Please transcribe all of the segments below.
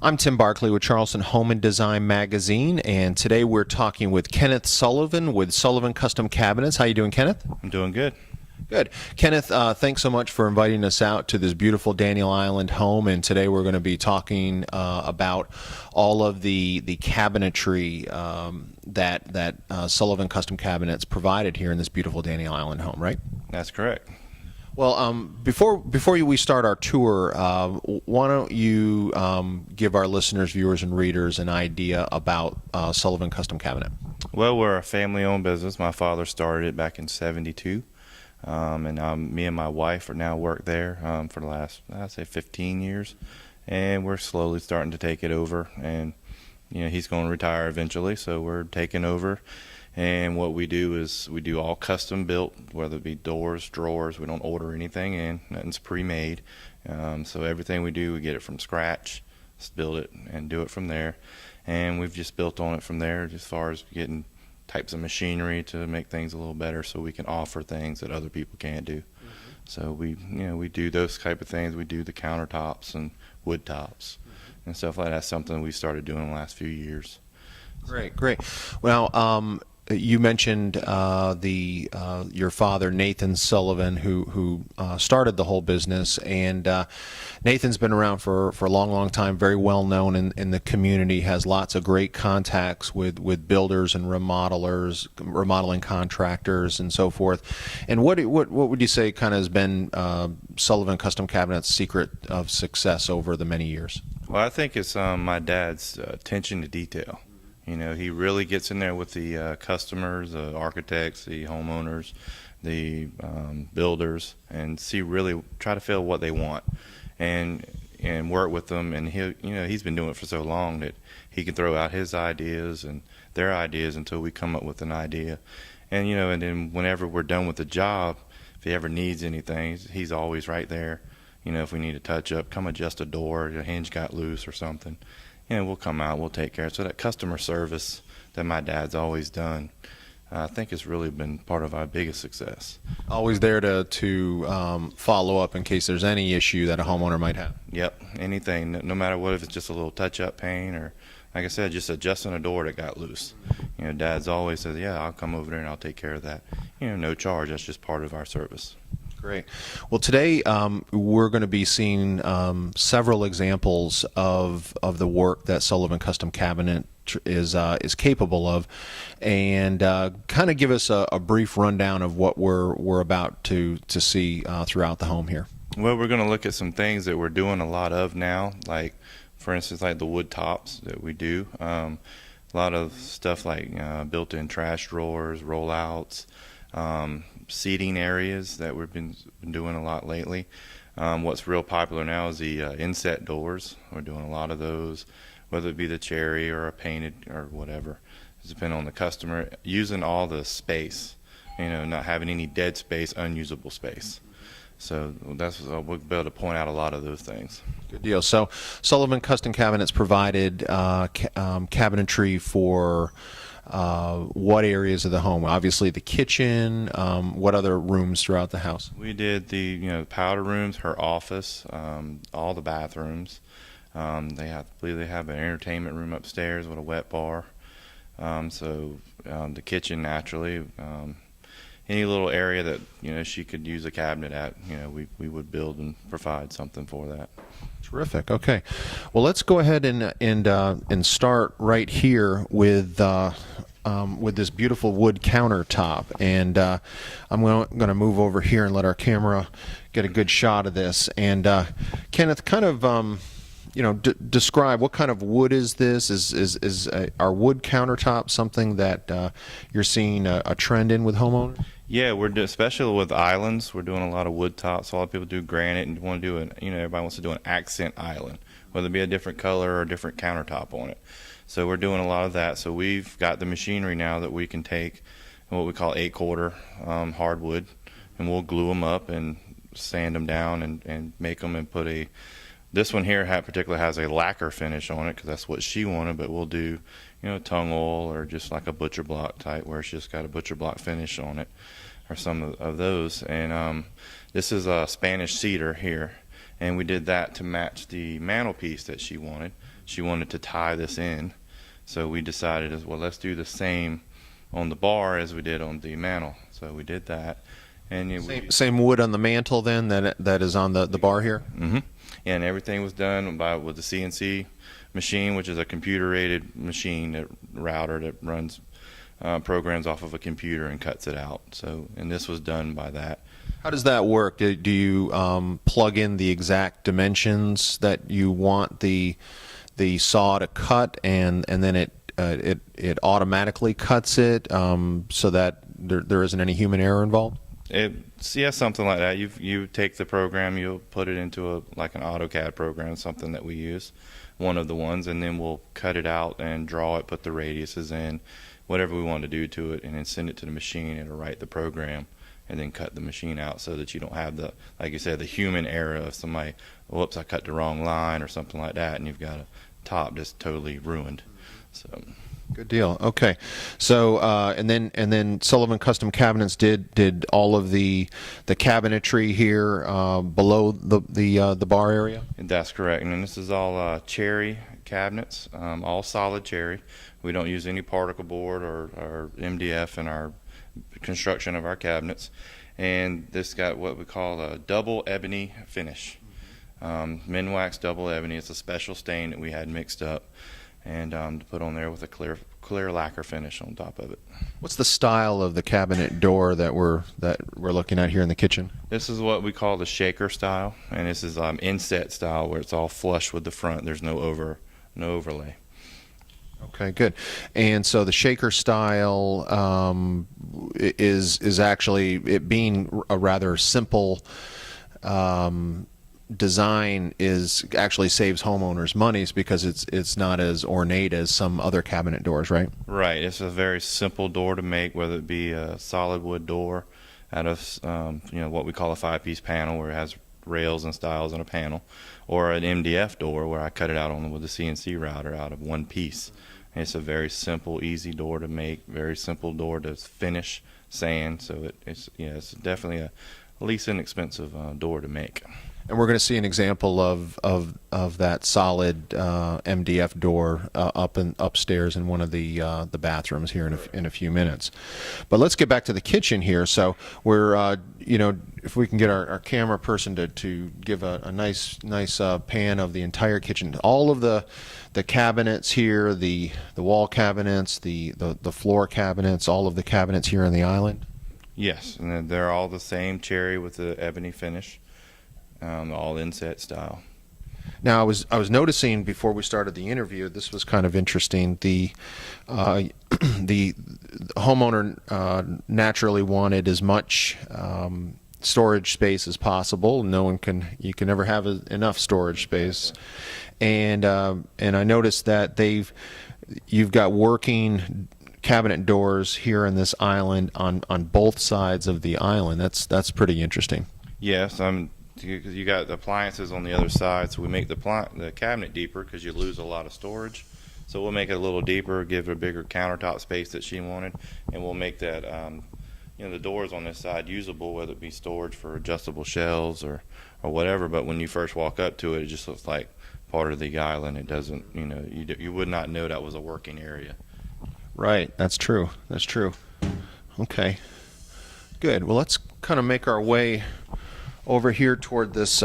I'm Tim Barkley with Charleston Home and Design Magazine, and today we're talking with Kenneth Sullivan with Sullivan Custom Cabinets. How you doing, Kenneth? I'm doing good. Good. Kenneth, thanks so much for inviting us out to this beautiful Daniel Island home, and today we're going to be talking about all of the cabinetry that Sullivan Custom Cabinets provided here in this beautiful Daniel Island home, right? That's correct. Well, before we start our tour, why don't you give our listeners, viewers, and readers an idea about Sullivan Custom Cabinet? Well, we're a family-owned business. My father started it back in '72, and me and my wife are now work there for the last, I'd say, 15 years, and we're slowly starting to take it over. And he's going to retire eventually, so we're taking over. And what we do is we do all custom built, whether it be doors, drawers. We don't order anything in. Nothing's pre-made. So everything we do, we get it from scratch, just build it and do it from there. And we've just built on it from there as far as getting types of machinery to make things a little better so we can offer things that other people can't do. So we do those type of things. We do the countertops and wood tops and stuff like that. That's something we started doing in the last few years. Great. Well, you mentioned your father, Nathan Sullivan, who started the whole business, and Nathan's been around for a long time, very well known in the community, has lots of great contacts with builders and remodelers, remodeling contractors, and so forth. And what would you say kind of has been Sullivan Custom Cabinet's secret of success over the many years? Well, I think it's my dad's attention to detail. He really gets in there with the customers, the architects, the homeowners, the builders, and really try to feel what they want, and work with them. And he's been doing it for so long that he can throw out his ideas and their ideas until we come up with an idea. And and then whenever we're done with the job, if he ever needs anything, he's always right there. If we need a touch up, come adjust a door, a hinge got loose or something. We'll come out, we'll take care. So that customer service that my dad's always done, I think has really been part of our biggest success. Always there to follow up in case there's any issue that a homeowner might have. Yep, anything, no matter what, if it's just a little touch-up paint or, like I said, just adjusting a door that got loose. Dad's always says, yeah, I'll come over there and I'll take care of that. No charge, that's just part of our service. Great. Well, today we're going to be seeing several examples of the work that Sullivan Custom Cabinet is capable of, and kind of give us a brief rundown of what we're about to see throughout the home here. Well, we're going to look at some things that we're doing a lot of now, like, for instance, like the wood tops that we do. A lot of stuff like built-in trash drawers, rollouts. Seating areas that we've been doing a lot lately. What's real popular now is the inset doors. We're doing a lot of those, whether it be the cherry or a painted or whatever. It's depending on the customer. Using all the space, not having any dead space, unusable space. So we'll be able to point out a lot of those things. Good deal. So Sullivan Custom Cabinets provided cabinetry for what areas of the home? Obviously the kitchen. What other rooms throughout the house? We did the powder rooms, her office, all the bathrooms. I believe they have an entertainment room upstairs with a wet bar. The kitchen, naturally. Any little area that she could use a cabinet at, we would build and provide something for that. Terrific. Okay, well, let's go ahead and start right here with this beautiful wood countertop. And I'm going to move over here and let our camera get a good shot of this. And Kenneth, kind of describe what kind of wood is this? Is our wood countertop something that you're seeing a trend in with homeowners? Yeah, especially with islands, we're doing a lot of wood tops. A lot of people do granite and want to do everybody wants to do an accent island, whether it be a different color or a different countertop on it. So we're doing a lot of that. So we've got the machinery now that we can take what we call 8-quarter hardwood, and we'll glue them up and sand them down and make them and put this one here particularly has a lacquer finish on it because that's what she wanted, but we'll do tung oil or just like a butcher block type where it's just got a butcher block finish on it, or some of those. And this is a Spanish cedar here, and we did that to match the mantelpiece that she wanted. she wanted to tie this in. So we decided, as well, let's do the same on the bar as we did on the mantle. So we did that. And Same wood on the mantle then that is on the bar here? Mm-hmm. And everything was done with the CNC machine, which is a computer-rated machine, that router that runs programs off of a computer and cuts it out. So, and this was done by that. How does that work? Do you plug in the exact dimensions that you want the saw to cut, and then it automatically cuts it so that there isn't any human error involved? Yeah, something like that. You take the program, you'll put it into like an AutoCAD program, something that we use, one of the ones, and then we'll cut it out and draw it, put the radiuses in, whatever we want to do to it, and then send it to the machine. It'll write the program and then cut the machine out, so that you don't have the, like you said, the human error of somebody, whoops, I cut the wrong line or something like that, and you've got a top just totally ruined. So. Good deal. Okay, so and then Sullivan Custom Cabinets did all of the cabinetry here below the bar area. That's correct, and this is all cherry cabinets, all solid cherry. We don't use any particle board or MDF in our construction of our cabinets, and this got what we call a double ebony finish. Minwax double ebony. It's a special stain that we had mixed up, and to put on there with a clear lacquer finish on top of it. What's the style of the cabinet door that we're looking at here in the kitchen? This is what we call the shaker style, and this is inset style, where it's all flush with the front. There's no overlay. Okay, good. And so the shaker style is actually, it being a rather simple design, is actually saves homeowners monies because it's not as ornate as some other cabinet doors, right? Right. It's a very simple door to make, whether it be a solid wood door out of what we call a 5-piece panel, where it has rails and stiles and a panel, or an MDF door where I cut it out with a CNC router out of one piece. And it's a very simple, easy door to make, very simple door to finish, sand. So it's definitely a least inexpensive door to make. And we're going to see an example of that solid MDF door upstairs in one of the bathrooms here in a few minutes. But let's get back to the kitchen here. So we're if we can get our camera person to give a nice pan of the entire kitchen, all of the cabinets here, the wall cabinets, the floor cabinets, all of the cabinets here on the island. Yes, and they're all the same cherry with the ebony finish. All inset style. Now, I was noticing before we started the interview, this was kind of interesting. The homeowner naturally wanted as much storage space as possible. You can never have enough storage space, and I noticed that you've got working cabinet doors here in this island on both sides of the island. That's pretty interesting. Yes, you got the appliances on the other side, so we make the cabinet deeper because you lose a lot of storage. So we'll make it a little deeper, give it a bigger countertop space that she wanted, and we'll make that the doors on this side usable, whether it be storage for adjustable shelves or whatever. But when you first walk up to it, it just looks like part of the island. It doesn't, you would not know that was a working area. Right, that's true. That's true. Okay, good. Well, let's kind of make our way over here toward this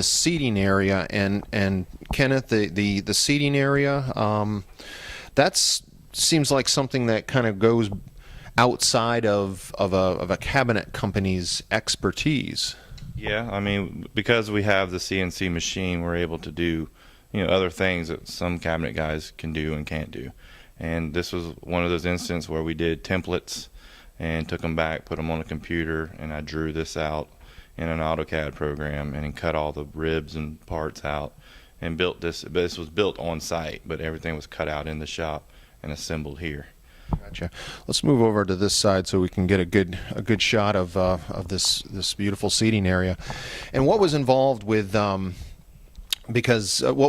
seating area, and Kenneth, the seating area, seems like something that kind of goes outside of a cabinet company's expertise. Yeah, I mean, because we have the CNC machine, we're able to do other things that some cabinet guys can do and can't do. And this was one of those instances where we did templates and took them back, put them on a computer, and I drew this out in an AutoCAD program and then cut all the ribs and parts out and built this. But this was built on site, but everything was cut out in the shop and assembled here. Gotcha. Let's move over to this side so we can get a good shot of this beautiful seating area. And what was involved with what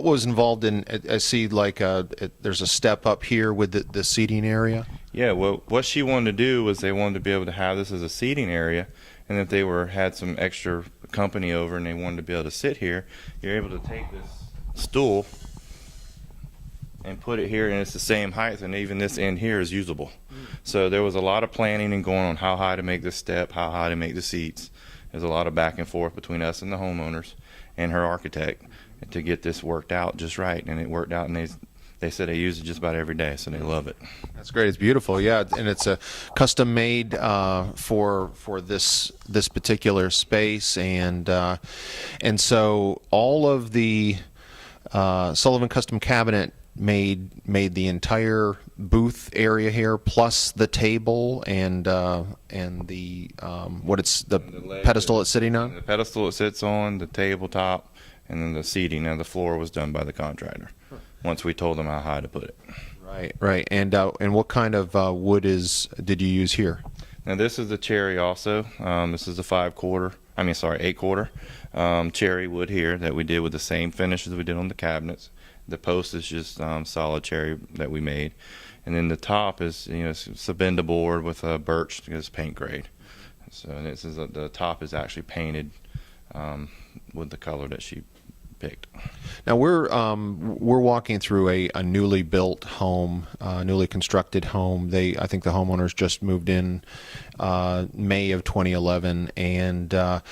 was involved in, I see there's a step up here with the seating area. Yeah, well, what she wanted to do was they wanted to be able to have this as a seating area, and if they had some extra company over and they wanted to be able to sit here, you're able to take this stool and put it here, and it's the same height, and even this end here is usable. So there was a lot of planning and going on how high to make this step, how high to make the seats. There's a lot of back and forth between us and the homeowners and her architect to get this worked out just right, and it worked out, and they said they use it just about every day, so they love it. That's great. It's beautiful. Yeah, and it's a custom made for this particular space, and so all of the Sullivan Custom Cabinet made the entire booth area here, plus the table and the the pedestal it's sitting on. The pedestal it sits on, the tabletop, and then the seating. Now the floor was done by the contractor once we told them how high to put it. Right. And what kind of wood did you use here? Now this is the cherry also. This is the 8-quarter cherry wood here that we did with the same finish as we did on the cabinets. The post is just solid cherry that we made, and then the top is it's a bend board with a birch because it's paint grade. So this is the top is actually painted with the color that she picked. Now we're walking through a newly built home, newly constructed home. I think the homeowners just moved in May of 2011, and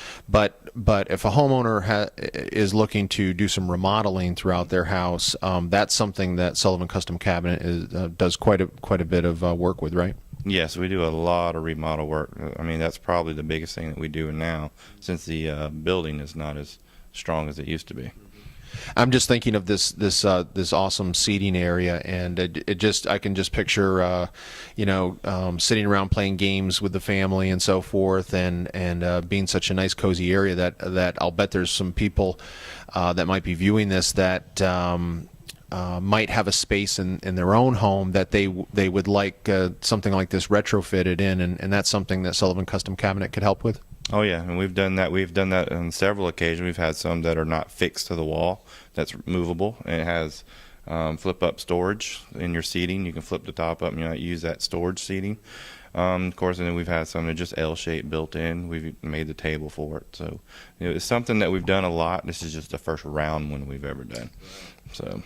but if a homeowner is looking to do some remodeling throughout their house, that's something that Sullivan Custom Cabinet does quite a bit of work with, right? Yes, we do a lot of remodel work. I mean, that's probably the biggest thing that we do now, since the building is not as strong as it used to be. I'm just thinking of this awesome seating area, and I can just picture sitting around playing games with the family and so forth, and being such a nice cozy area that I'll bet there's some people that might be viewing this that might have a space in their own home that they would like something like this retrofitted in, and that's something that Sullivan Custom Cabinet could help with. Oh yeah, and we've done that. We've done that on several occasions. We've had some that are not fixed to the wall, that's movable, and it has flip-up storage in your seating. You can flip the top up and use that storage seating. Of course, and then we've had some that are just L-shaped built in. We've made the table for it. So it's something that we've done a lot. This is just the first round one we've ever done. So.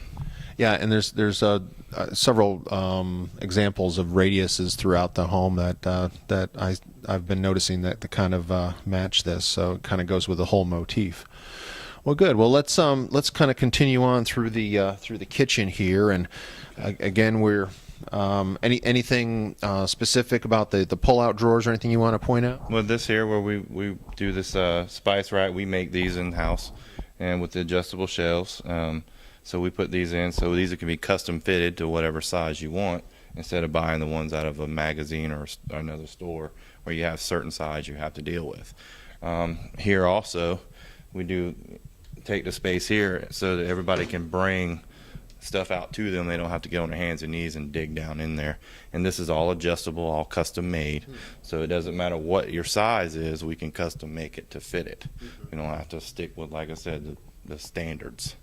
Yeah, and there's several examples of radiuses throughout the home that I've been noticing that kind of match this. So it kind of goes with the whole motif. Well, good. Well, let's kind of continue on through the kitchen here, and again, we're anything specific about the pull-out drawers or anything you want to point out? Well, this here where we do this spice rack, we make these in house, and with the adjustable shelves. So we put these in, so these can be custom fitted to whatever size you want, instead of buying the ones out of a magazine or another store where you have certain size you have to deal with. Here also, we do take the space here so that everybody can bring stuff out to them. They don't have to get on their hands and knees and dig down in there. And this is all adjustable, all custom made. So it doesn't matter what your size is, we can custom make it to fit it. We don't have to stick with, like I said, the standards.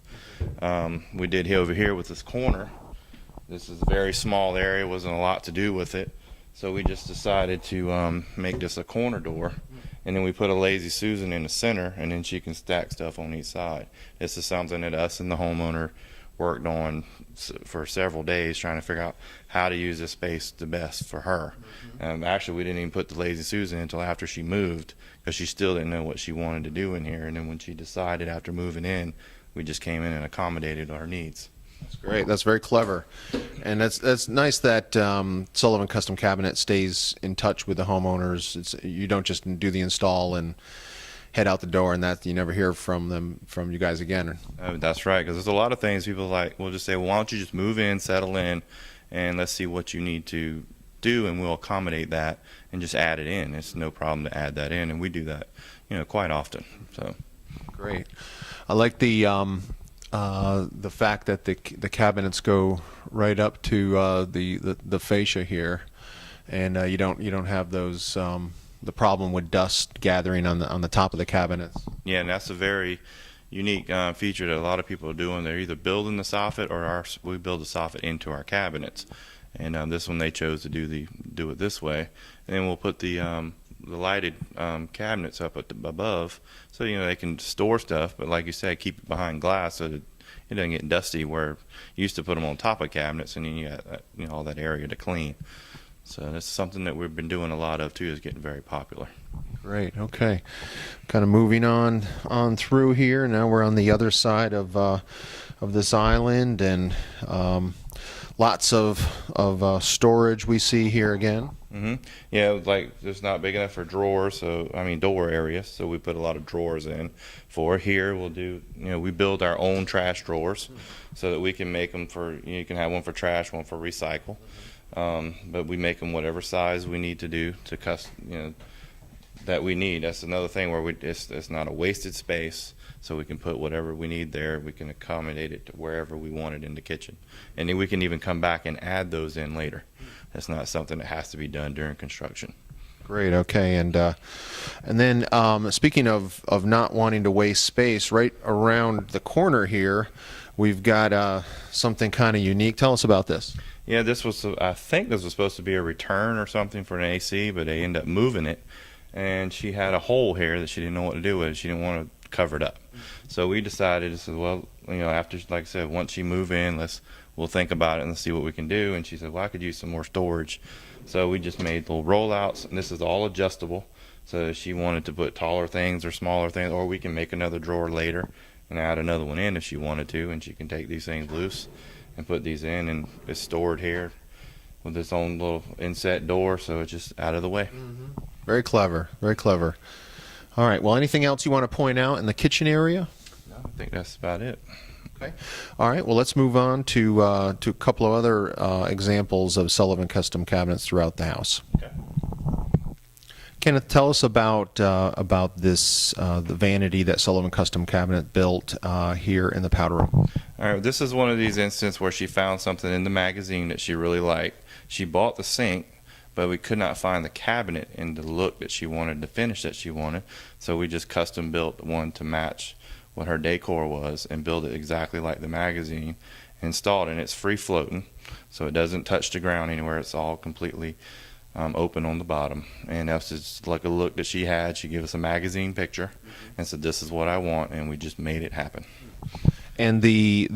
We did over here with this corner. This is a very small area, wasn't a lot to do with it, so we just decided to make this a corner door, and then we put a Lazy Susan in the center, and then she can stack stuff on each side. This is something that us and the homeowner worked on for several days, trying to figure out how to use this space the best for her. Actually, we didn't even put the Lazy Susan until after she moved, because she still didn't know what she wanted to do in here. And then when she decided after moving in, we just came in and accommodated our needs. That's great. That's very clever, and that's nice that Sullivan Custom Cabinet stays in touch with the homeowners. You don't just do the install and head out the door, and that you never hear from you guys again. That's right, because there's a lot of things people will just say, well, why don't you just move in, settle in, and let's see what you need to do, and we'll accommodate that and just add it in. It's no problem to add that in, and we do that quite often. So great. I like the fact that the cabinets go right up to the fascia here, and you don't have those the problem with dust gathering on the top of the cabinets. Yeah, and that's a very unique feature that a lot of people are doing. They're either building the soffit or we build the soffit into our cabinets, and this one they chose to do it this way, and then we'll put the lighted cabinets up above, so they can store stuff, but like you said, keep it behind glass so that it doesn't get dusty where you used to put them on top of cabinets and then you got all that area to clean. So that's something that we've been doing a lot of too, is getting very popular. Great. Okay. Kind of moving on through here. Now we're on the other side of this island, and lots of storage we see here again. Yeah, like it's not big enough for drawers, so I mean door areas. So we put a lot of drawers in. For here, we'll do we build our own trash drawers, so that we can make them for you can have one for trash, one for recycle. But we make them whatever size we need to do to that we need. That's another thing where it's not a wasted space, so we can put whatever we need there. We can accommodate it to wherever we want it in the kitchen, and then we can even come back and add those in later. That's not something that has to be done during construction. Great. Okay. And then speaking of not wanting to waste space, right around the corner here, we've got something kind of unique. Tell us about this. Yeah, I think this was supposed to be a return or something for an AC, but they ended up moving it, and she had a hole here that she didn't know what to do with. She didn't want to cover it up. So we decided, well, after, like I said, once you move in, we'll think about it and see what we can do. And she said, well, I could use some more storage. So we just made little rollouts, and this is all adjustable. So if she wanted to put taller things or smaller things, or we can make another drawer later and add another one in if she wanted to, and she can take these things loose and put these in, and it's stored here with its own little inset door, so it's just out of the way. Very clever. Very clever. All right. Well, anything else you want to point out in the kitchen area? No, I think that's about it. Okay. All right. Well, let's move on to a couple of other examples of Sullivan custom cabinets throughout the house. Okay. Kenneth, tell us about this the vanity that Sullivan Custom Cabinet built here in the powder room. All right, this is one of these instances where she found something in the magazine that she really liked. She bought the sink, but we could not find the cabinet in the look that she wanted, the finish that she wanted. So we just custom built one to match what her decor was and build it exactly like the magazine. Installed, and it's free floating, so it doesn't touch the ground anywhere. It's all completely open on the bottom, and that's just like a look that she had. She gave us a magazine picture and said, "This is what I want," and we just made it happen. And the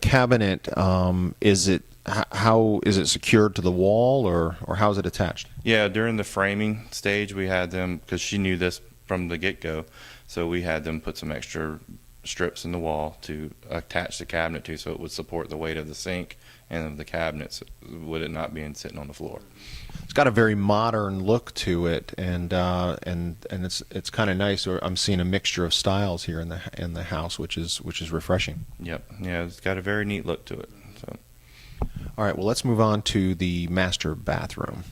cabinet, how is it secured to the wall, or how is it attached? Yeah, during the framing stage, we had them, because she knew this from the get-go, so we had them put some extra strips in the wall to attach the cabinet to, so it would support the weight of the sink and of the cabinets, with it not being sitting on the floor. It's got a very modern look to it, and it's kind of nice. I'm seeing a mixture of styles here in the house, which is refreshing. Yep, yeah, it's got a very neat look to it. So, all right, well, let's move on to the master bathroom.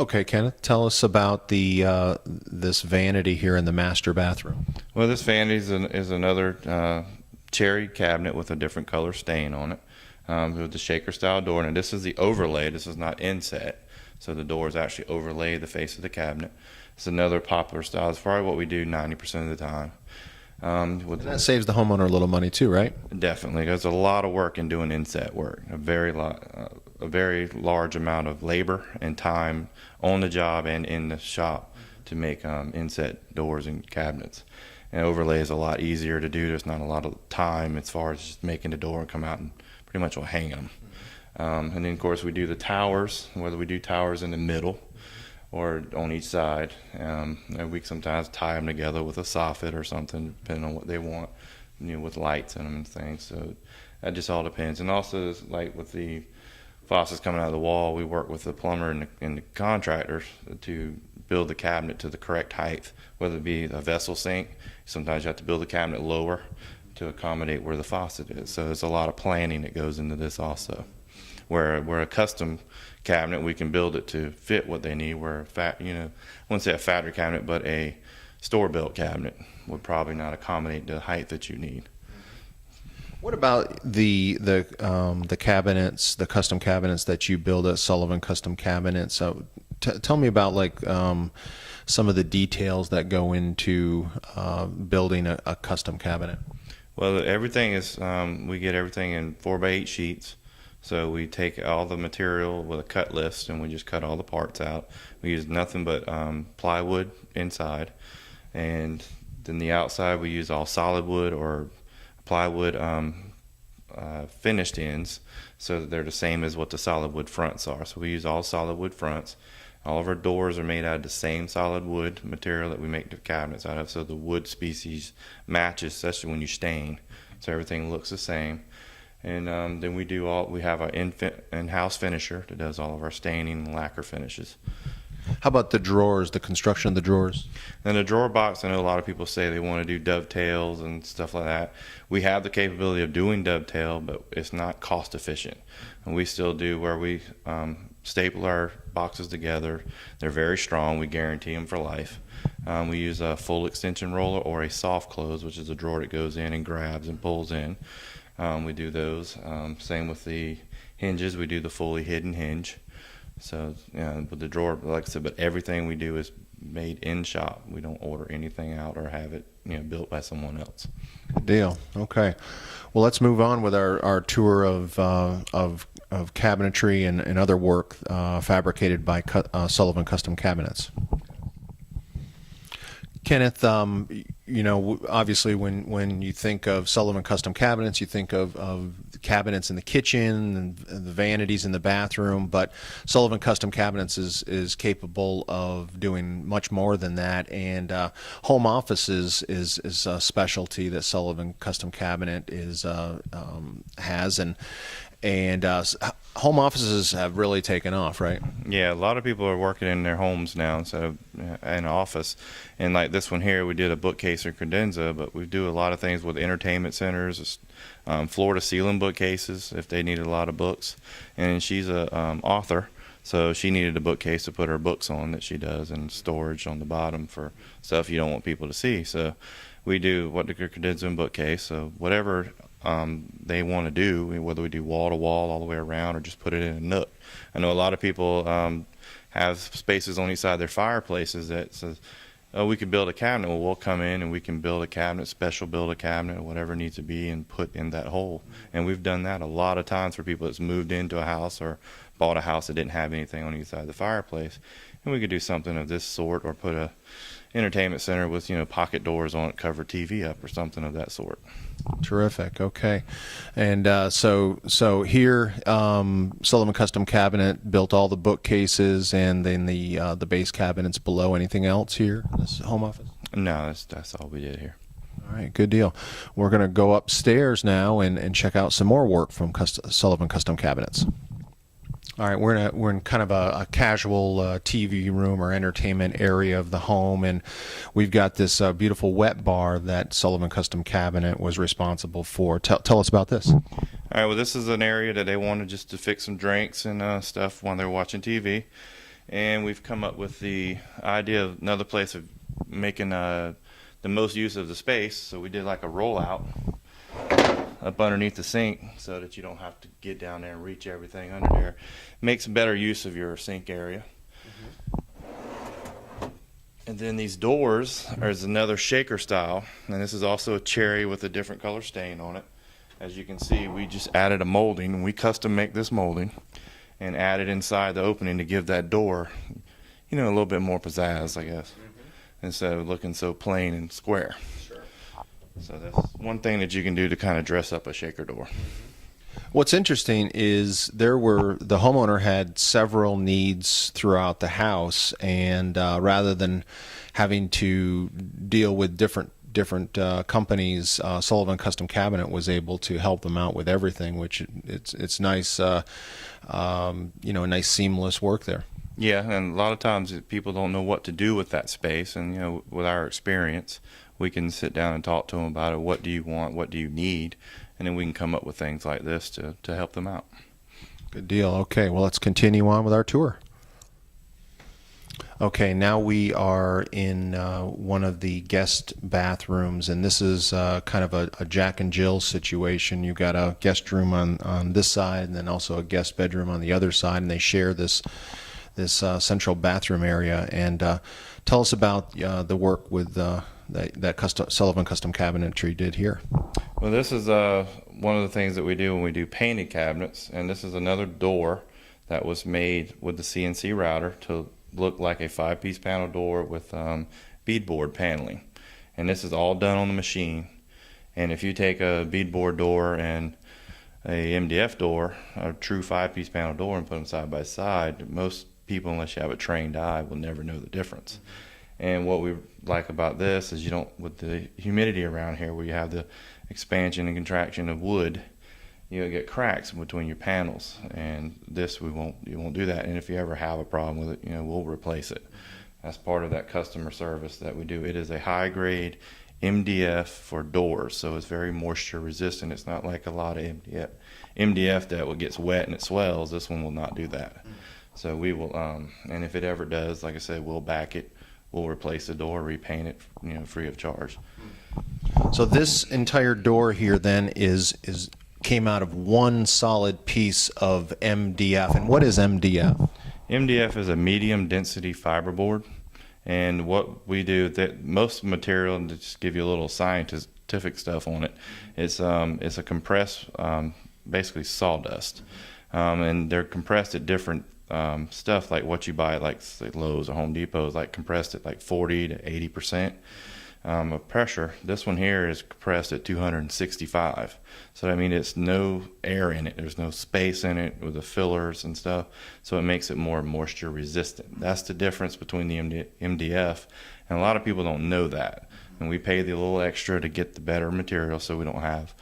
Okay, Kenneth, tell us about this vanity here in the master bathroom. well, this vanity is another cherry cabinet with a different color stain on it, with the shaker style door. And this is the overlay. This is not inset, so the doors actually overlay the face of the cabinet. It's another popular style. It's probably what we do 90% of the time. That saves the homeowner a little money too, right? Definitely. There's a lot of work in doing inset work. A very large amount of labor and time on the job and in the shop to make inset doors and cabinets. And overlay is a lot easier to do. There's not a lot of time as far as just making the door and come out and pretty much will hang them. And then, of course, we do the towers, whether we do towers in the middle or on each side. And we sometimes tie them together with a soffit or something, depending on what they want, with lights in them and things. So that just all depends. And also, like with the faucets coming out of the wall, we work with the plumber and the contractors to build the cabinet to the correct height, whether it be a vessel sink. Sometimes you have to build the cabinet lower to accommodate where the faucet is. So there's a lot of planning that goes into this also. Where a custom cabinet, we can build it to fit what they need. Where I wouldn't say a factory cabinet, but a store-built cabinet would probably not accommodate the height that you need. What about the cabinets, the custom cabinets that you build at Sullivan Custom Cabinets? So tell me about some of the details that go into building a custom cabinet. Well, everything is we get everything in 4x8 sheets. So we take all the material with a cut list and we just cut all the parts out. We use nothing but plywood inside, and then the outside we use all solid wood or plywood finished ends, so that they're the same as what the solid wood fronts are. So we use all solid wood fronts. All of our doors are made out of the same solid wood material that we make the cabinets out of, so the wood species matches, especially when you stain. So everything looks the same. And then we have our in-house finisher that does all of our staining and lacquer finishes. How about the drawers, the construction of the drawers? And the drawer box, I know a lot of people say they want to do dovetails and stuff like that. We have the capability of doing dovetail, but it's not cost efficient. And we still do where we staple our boxes together. They're very strong. We guarantee them for life. We use a full extension roller or a soft close, which is a drawer that goes in and grabs and pulls in. We do those. Same with the hinges. We do the fully hidden hinge. So, with the drawer, like I said, but everything we do is made in shop. We don't order anything out or have it, built by someone else. Good deal. Okay. Well, let's move on with our tour of cabinetry and other work fabricated by Sullivan Custom Cabinets. Kenneth, obviously when you think of Sullivan Custom Cabinets, you think of cabinets in the kitchen and the vanities in the bathroom, but Sullivan Custom Cabinets is capable of doing much more than that, and home offices is a specialty that Sullivan Custom Cabinet has, and home offices have really taken off, right? Yeah, a lot of people are working in their homes now instead of in an office. And like this one here, we did a bookcase or credenza, but we do a lot of things with entertainment centers, floor-to-ceiling bookcases if they needed a lot of books. And she's a author, so she needed a bookcase to put her books on that she does, and storage on the bottom for stuff you don't want people to see. So we do what the credenza and bookcase. So whatever they want to do, whether we do wall to wall all the way around or just put it in a nook. I know a lot of people have spaces on each side of their fireplaces that says, oh, we can build a cabinet. Well, we'll come in and we can build a cabinet, build a cabinet, or whatever it needs to be, and put in that hole. And we've done that a lot of times for people that's moved into a house or bought a house that didn't have anything on each side of the fireplace. And we could do something of this sort, or put a entertainment center with pocket doors on it, cover TV up, or something of that sort. Terrific. Okay, and so here, Sullivan Custom Cabinet built all the bookcases, and then the base cabinets below. Anything else here in this home office? No, that's all we did here. All right, good deal. We're going to go upstairs now and check out some more work from Sullivan Custom Cabinets. All right, we're in kind of a casual TV room or entertainment area of the home, and we've got this beautiful wet bar that Sullivan Custom Cabinet was responsible for. Tell us about this. All right, well, this is an area that they wanted just to fix some drinks and stuff while they're watching TV, and we've come up with the idea of another place of making the most use of the space. So we did like a rollout up underneath the sink so that you don't have to get down there and reach everything under there. Makes better use of your sink area. And then these doors is another shaker style, and this is also a cherry with a different color stain on it. As you can see, we just added a molding, and we custom make this molding and added inside the opening to give that door a little bit more pizzazz, I guess, instead of looking so plain and square. So that's one thing that you can do to kind of dress up a shaker door. What's interesting is the homeowner had several needs throughout the house, and rather than having to deal with different companies, Sullivan Custom Cabinet was able to help them out with everything, which it's nice, a nice seamless work there. Yeah, and a lot of times people don't know what to do with that space, and with our experience, we can sit down and talk to them about it. What do you want? What do you need? And then we can come up with things like this to help them out. Good deal. Okay, well, let's continue on with our tour. Okay, now we are in one of the guest bathrooms, and this is kind of a Jack and Jill situation. You've got a guest room on this side, and then also a guest bedroom on the other side, and they share this central bathroom area. And tell us about the work with that Sullivan Custom Cabinetry did here. Well, this is one of the things that we do when we do painted cabinets, and this is another door that was made with the CNC router to look like a 5-piece panel door with beadboard paneling. And this is all done on the machine. And if you take a beadboard door and a MDF door, a true 5-piece panel door, and put them side by side, most people, unless you have a trained eye, will never know the difference. And what we like about this is you don't, with the humidity around here where you have the expansion and contraction of wood, you'll get cracks between your panels. And this, you won't do that. And if you ever have a problem with it, we'll replace it. That's part of that customer service that we do. It is a high grade MDF for doors, so it's very moisture resistant. It's not like a lot of MDF that gets wet and it swells. This one will not do that. So we will, and if it ever does, like I said, we'll back it. We'll replace the door, repaint it, free of charge. So this entire door here then came out of one solid piece of MDF. And what is MDF? MDF is a medium density fiberboard, and what we do, that most material, to just give you a little scientific stuff on it, it's a compressed, basically sawdust, and they're compressed at different stuff, like what you buy at like Lowe's or Home Depot is like compressed at like 40 to 80% of pressure. This one here is compressed at 265. So I mean, it's no air in it. There's no space in it with the fillers and stuff. So it makes it more moisture resistant. That's the difference between the MDF, and a lot of people don't know that. And we pay the little extra to get the better material, so we don't have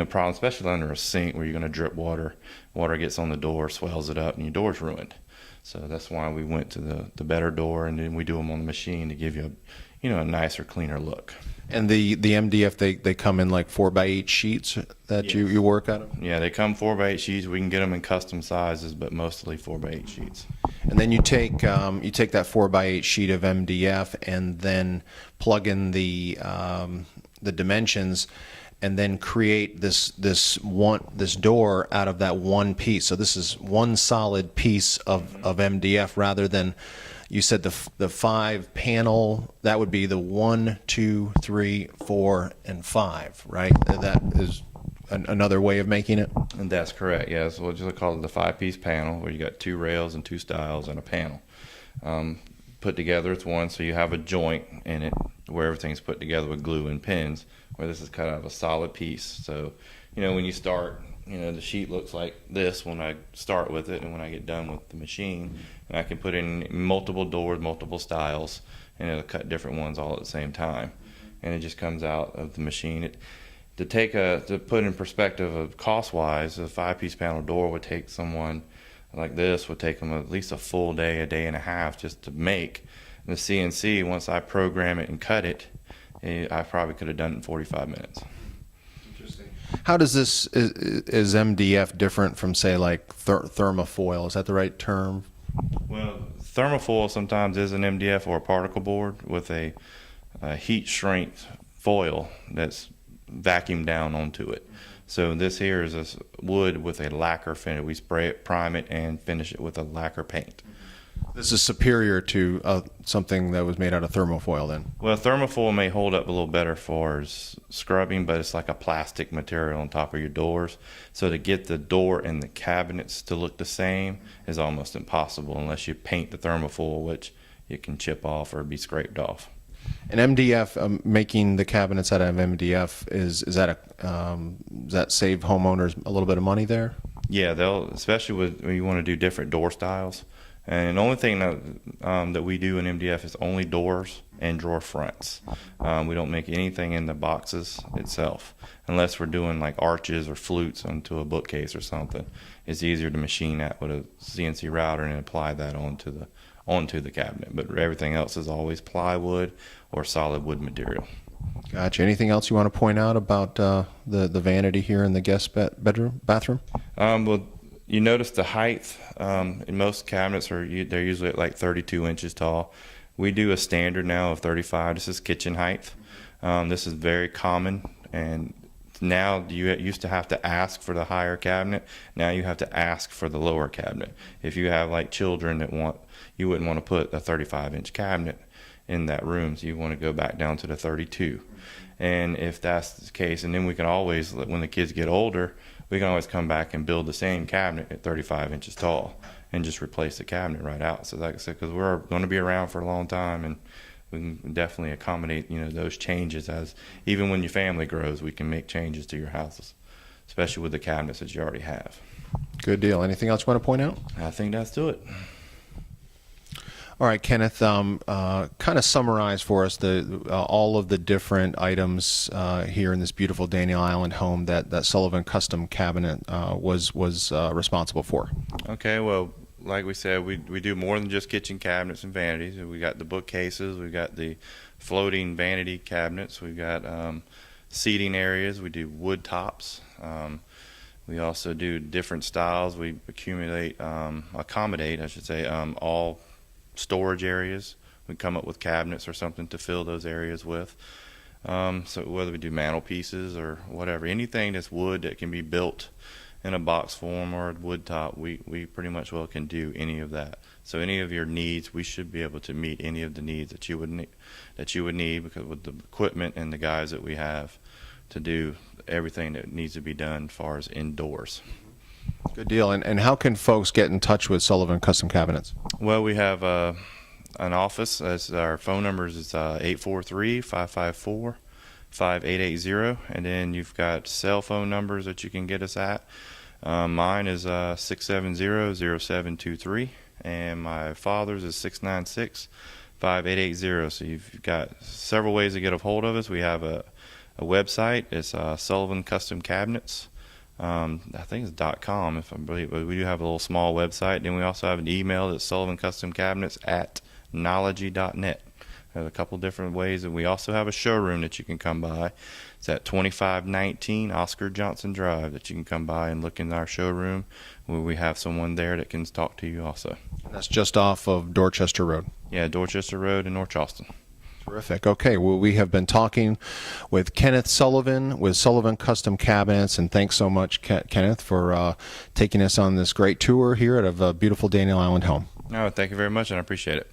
problems, especially under a sink where you're going to drip water. Water gets on the door, swells it up, and your door's ruined. So that's why we went to the better door, and then we do them on the machine to give you a nicer, cleaner look. And the MDF, they come in like 4x8 sheets that Yes. you work out of? Yeah, they come 4x8 sheets. We can get them in custom sizes, but mostly 4x8 sheets. And then you take that 4x8 sheet of MDF and then plug in the dimensions, and then create this door out of that one piece. So this is one solid piece of MDF, rather than, you said the 5 panel, that would be the 1, 2, 3, 4, and 5, right? That is another way of making it? And that's correct, yeah. So what you call it the 5-piece panel, where you got 2 rails and 2 stiles and a panel. Put together, it's one, so you have a joint in it where everything's put together with glue and pins, where this is kind of a solid piece. So, when you start, the sheet looks like this when I start with it, and when I get done with the machine, and I can put in multiple doors, multiple styles, and it'll cut different ones all at the same time. And it just comes out of the machine. To put in perspective of cost-wise, a 5-piece panel door would take someone like this, would take them at least a full day, a day and a half just to make. And the CNC, once I program it and cut it, I probably could have done it in 45 minutes. Interesting. How does this, is MDF different from, say, like thermofoil? Is that the right term? Well, thermofoil sometimes is an MDF or a particle board with a heat shrink foil that's vacuumed down onto it. So this here is a wood with a lacquer finish. We spray it, prime it, and finish it with a lacquer paint. This is superior to something that was made out of thermofoil then? Well, thermofoil may hold up a little better for scrubbing, but it's like a plastic material on top of your doors. So to get the door and the cabinets to look the same is almost impossible unless you paint the thermofoil, which it can chip off or be scraped off. And MDF, making the cabinets out of MDF, does that save homeowners a little bit of money there? Yeah, especially when you want to do different door styles. And the only thing that we do in MDF is only doors and drawer fronts. We don't make anything in the boxes itself, unless we're doing like arches or flutes onto a bookcase or something. It's easier to machine that with a CNC router and apply that onto the cabinet. But everything else is always plywood or solid wood material. Gotcha. Anything else you want to point out about the vanity here in the guest bathroom? Well, you notice the height in most cabinets they're usually at like 32 inches tall. We do a standard now of 35. This is kitchen height. This is very common, and now you used to have to ask for the higher cabinet. Now you have to ask for the lower cabinet. If you have like children you wouldn't want to put a 35-inch cabinet in that room, so you want to go back down to the 32. And if that's the case, and then we can always, when the kids get older, we can always come back and build the same cabinet at 35 inches tall and just replace the cabinet right out. So like I said, because we're going to be around for a long time, and we can definitely accommodate, those changes. As even when your family grows, we can make changes to your houses, especially with the cabinets that you already have. Good deal. Anything else you want to point out? I think that's to it. All right, Kenneth, kind of summarize for us all of the different items here in this beautiful Daniel Island home that Sullivan Custom Cabinet was responsible for. Okay, well, like we said, we do more than just kitchen cabinets and vanities. We got the bookcases, we got the floating vanity cabinets, we've got seating areas, we do wood tops. We also do different styles. We accommodate, all storage areas. We come up with cabinets or something to fill those areas with. So whether we do mantelpieces or whatever, anything that's wood that can be built in a box form or a wood top, we pretty much can do any of that. So any of your needs, we should be able to meet any of the needs that you would need, because with the equipment and the guys that we have to do everything that needs to be done as far as indoors. Good deal. And how can folks get in touch with Sullivan Custom Cabinets? Well, we have an office. Our phone number is 843-554-5880, and then you've got cell phone numbers that you can get us at. Mine is 670-0723, and my father's is 696-5880. So you've got several ways to get a hold of us. We have a website. It's Sullivan Custom Cabinets. I think it's .com, if I believe, but we do have a little small website. Then we also have an email that's sullivancustomcabinets@knology.net. There's a couple different ways, and we also have a showroom that you can come by. It's at 2519 Oscar Johnson Drive that you can come by and look in our showroom, where we have someone there that can talk to you also. That's just off of Dorchester Road. Yeah, Dorchester Road in North Charleston. Terrific. Okay, well, we have been talking with Kenneth Sullivan with Sullivan Custom Cabinets, and thanks so much, Kenneth, for taking us on this great tour here at a beautiful Daniel Island home. No, thank you very much, and I appreciate it.